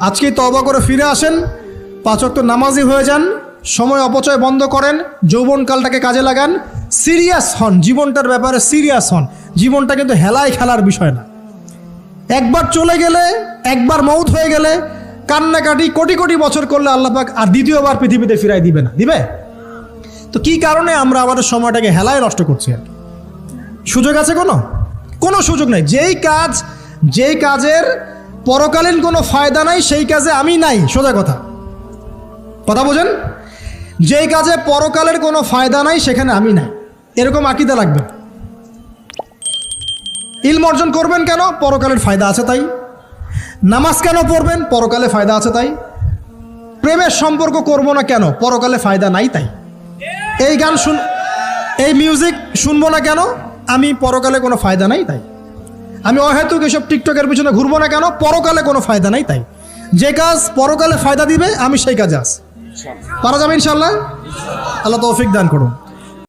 আজকেই তওবা করে ফিরে আসেন, 5 ওয়াক্ত নামাজি হয়ে যান, সময় অপচয় বন্ধ করেন, যৌবনকালটাকে কাজে লাগান, সিরিয়াস হন, জীবনটার ব্যাপারে সিরিয়াস হন। জীবনটা কিন্তু হেলায় খেলার বিষয় না। একবার চলে গেলে, একবার মৌত হয়ে গেলে কান্নাকাটি কোটি কোটি বছর করলে আল্লাহ পাক আর দ্বিতীয়বার পৃথিবীতে ফিরাই দিবে না, দিবে? তো কি কারণে আমরা আমাদের সময়টাকে হেলায় নষ্ট করছি? আর কি সুযোগ আছে? কোনো সুযোগ নেই। যেই কাজের পরকালীন কোনো ফায়দা নাই সেই কাজে আমি নাই। সোজা কথা বোঝেন? যেই কাজে পরকালের কোনো ফায়দা নাই সেখানে আমি নাই, এরকম আকীদা লাগবে। ইলম অর্জন করবেন কেন? পরকালের ফায়দা আছে তাই। নামাজ কেন পড়বেন? পরকালে ফায়দা আছে তাই। প্রেমের সম্পর্ক করব না কেন? পরকালে ফায়দা নাই তাই। এই মিউজিক শুনবো না কেন? আমি পরকালে কোনো ফায়দা নাই তাই। আমি অহেতুক এসব টিকটকের পিছনে ঘুরবো না কেন? পরকালে কোনো ফায়দা নাই তাই। যে কাজ পরকালে ফায়দা দিবে আমি সেই কাজে আছি। পারা যাবে ইনশাআল্লাহ। আল্লাহ তৌফিক দান করুন।